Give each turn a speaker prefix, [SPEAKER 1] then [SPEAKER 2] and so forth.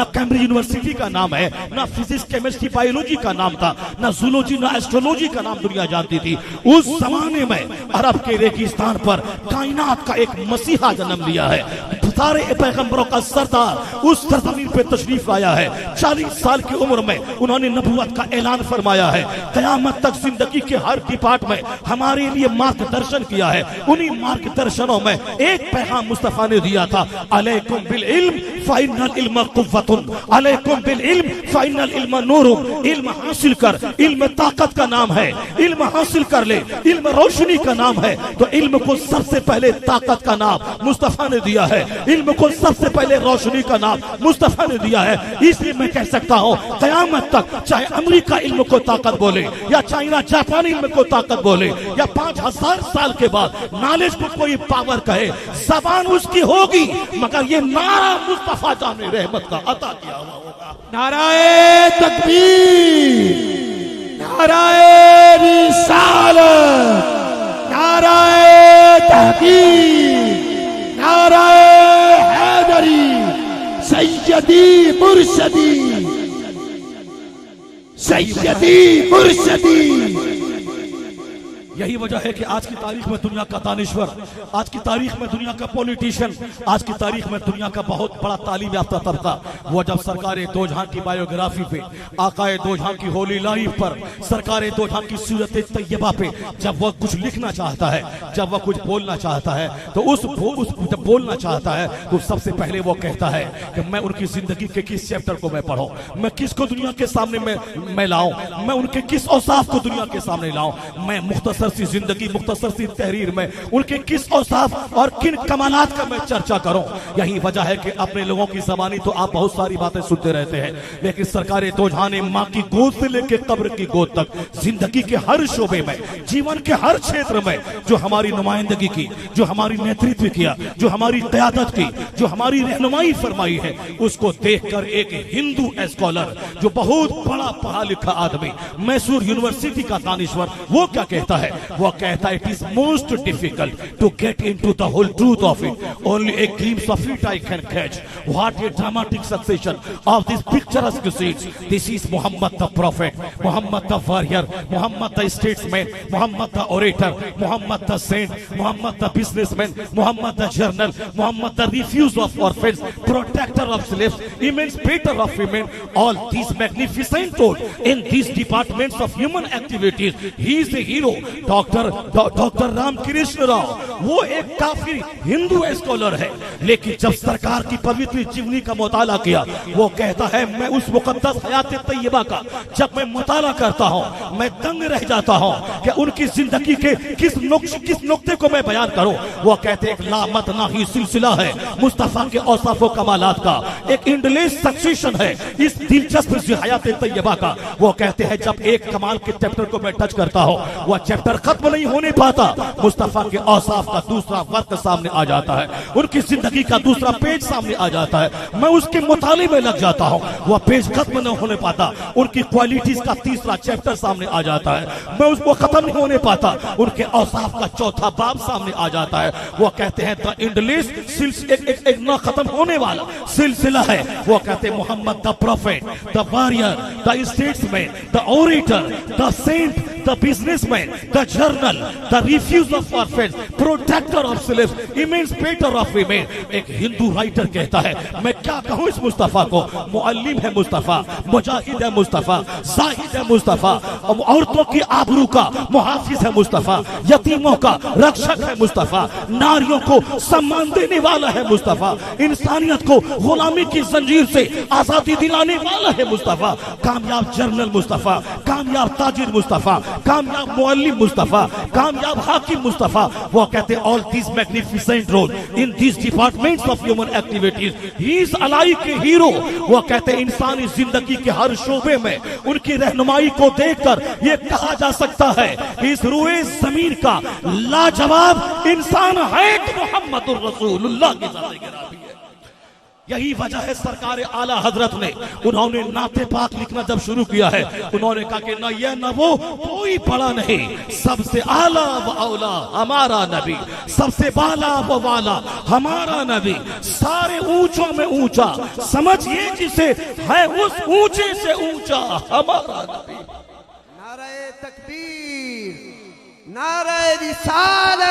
[SPEAKER 1] ना Cambridge university का नाम है, ना फिजिक्स केमिस्ट्री बायोलॉजी का नाम था, ना जूलॉजी ना एस्ट्रोलॉजी का नाम दुनिया जानती थी। उस जमाने में अरब के रेगिस्तान पर कायनात का एक मसीहा जन्म लिया है। सारे पैगंबरों का सरदार उस सरजमीन पे तशरीफ लाया है। 40 साल की उम्र में उन्होंने नबूवत का ऐलान फरमाया है। क़यामत तक जिंदगी के हर डिपार्ट में हमारे लिए मार्गदर्शन किया है। उन्हीं मार्गदर्शनों में एक पैगाम मुस्तफा ने दिया था, अलैकुम बिल इल्म फ़इन्नल इल्म क़ुव्वतुन, अलैकुम बिल इल्म फ़इन्नल इल्म नूरुन। इल्म हासिल कर, इल्म ताकत का नाम है। इल्म हासिल कर ले, इल्म रोशनी का नाम है। तो इल्म को सबसे पहले ताकत का नाम मुस्तफा ने दिया है। इल्म को सबसे पहले रोशनी का नाम मुस्तफा ने दिया है। इसलिए मैं कह सकता हूँ क़यामत तक चाहे अमेरिका इल्म को ताकत बोले या चाइना जापान इल्म को ताकत बोले या 5000 साल के बाद नॉलेज को कोई पावर कहे, जबान उसकी होगी, मगर ये नारा मुस्तफा जाने रहमत का अता किया हुआ होगा।
[SPEAKER 2] नाराए तकबीर, नाराए रिसालत, नाराए तहकीक, नाराए हैदरी, सैयदी मुर्शदी, सैयदी मुर्शदी।
[SPEAKER 1] यही वजह है कि आज की तारीख में दुनिया का दानिश्वर, आज की तारीख में दुनिया का पॉलिटिशियन, आज की तारीख में दुनिया का बहुत बड़ा तालीम याफ्ता तबका, वो जब सरकारे दो जहां की बायोग्राफी पे, आकाए दो जहां की होली लाइफ पर, सरकारे दो जहां की सूरत तैयबा पे जब वह कुछ लिखना चाहता है, जब वह कुछ बोलना चाहता है, तो उस जब बोलना चाहता है तो सबसे पहले वो कहता है कि मैं उनकी जिंदगी के किस चैप्टर को मैं पढ़ूं, मैं किसको दुनिया के सामने मैं लाऊं, मैं उनके किस औसाफ को दुनिया के सामने लाऊं, मैं मुख्तसर सी जिंदगी, मुख्तसर सी तहरीर में उनके किस औसाफ और किन कमालात का मैं चर्चा करूं। यही वजह है कि अपने लोगों की ज़बानी तो आप बहुत सारी बातें सुनते रहते हैं, लेकिन सरकारे दो जहां ने माँ की गोद से लेकर कब्र की गोद तक जिंदगी के हर शोबे में, जीवन के हर क्षेत्र में जो हमारी नुमाइंदगी की, जो हमारी नेतृत्व किया, जो हमारी क़यादत की, जो हमारी रहनुमाई फरमाई है, उसको देखकर एक हिंदू स्कॉलर जो बहुत बड़ा पढ़ा लिखा आदमी, मैसूर यूनिवर्सिटी का दानिश्वर, वो क्या कहता है? वो कहता है, it is most difficult to get into the whole truth of it, only a glimpse of it I can catch, what a dramatic succession of this picturesque scenes. This is Muhammad the prophet, Muhammad the warrior, Muhammad the statesman, Muhammad the orator, Muhammad the saint, Muhammad the businessman, Muhammad the general, Muhammad the refuge of orphans, protector of slaves, emancipator of women, all these magnificent roles in these departments of human activities. He is the hero. Doctor Ramakrishna Rao वो एक काफी Hindu scholar है, लेकिन जब सरकार की पवित्र जीवनी का मुताला किया, वो कहता है मैं उस मुकद्दस हयात तैयबा का जब मैं मुताला करता हूँ, मैं दंग रह जाता हूँ कि उनकी जिंदगी के किस नुक्ते को मैं बयान करूँ। वो कहते हैं एक लामतनाही सिलसिला है मुस्तफा के औसाफ व कमालात का, एक इंडलेस सक्सेशन है इस दिलचस्प हयात तैयबा का। वो कहते हैं जब एक कमाल के चैप्टर को मैं टच करता हूँ, वह चैप्टर खत्म नहीं होने पाता, मुस्तफा के औसाफ का दूसरा वर्क सामने आ जाता है, उनकी जिंदगी का दूसरा पेज सामने आ जाता है, मैं उसके मुताले में लग जाता हूँ, वह पेज खत्म नहीं होने पाता, उनकी क्वालिटीज का तीसरा चैप्टर सामने आ जाता है, मैं उसको खत्म नहीं होने पाता, उनके औसाफ का चौथा बाब सामने आ जाता है। वो कहते हैं द इंडलेस एक ना खत्म होने वाला सिलसिला है। वो कहते हैं Muhammad the prophet, the warrior, the statesman, the orator, the saint, the businessman, the general, the refuge of orphans, protector of slaves, emancipator of women. एक हिंदू राइटर कहता है मैं क्या कहूँ इस मुस्तफा को, मुअल्लिम है मुस्तफा, मुजाहिद है मुस्तफा, जाहिद है मुस्तफा, औरतों की आबरू का मुहाफिज है मुस्तफा, यतीमों का रक्षक है मुस्तफा, नारियों को सम्मान देने वाला है मुस्तफा, इंसानियत को गुलामी की जंजीर से आजादी दिलाने वाला है मुस्तफा, कामयाब जर्नल मुस्तफा, कामयाब ताजिर मुस्तफा, कामयाब मुअल्लिम मुस्तफा, कामयाब हाकिम मुस्तफा। वो कहते हैं all this magnificent role in this departments of human activities, he is alike के हीरो। वो कहते हैं इंसानी जिंदगी के हर शोबे में उनकी रहनुमाई को देखकर ये कहा जा सकता है कि इस रुए जमीन का लाजवाब इंसान है कि मोहम्मदुर रसूलुल्लाह की ज़ात-ए-गिरामी है। यही वजह है सरकार आला हजरत ने उन्होंने नाते पाक लिखना जब शुरू किया है, उन्होंने कहा कि न ये न वो, कोई बड़ा नहीं, सबसे आला व औला हमारा नबी, सबसे बाला व वाला हमारा नबी, सारे ऊंचों में ऊंचा, समझिए जिसे है उस ऊंचे से ऊंचा हमारा नबी।
[SPEAKER 3] नारे तकबीर, नारे रिसालत।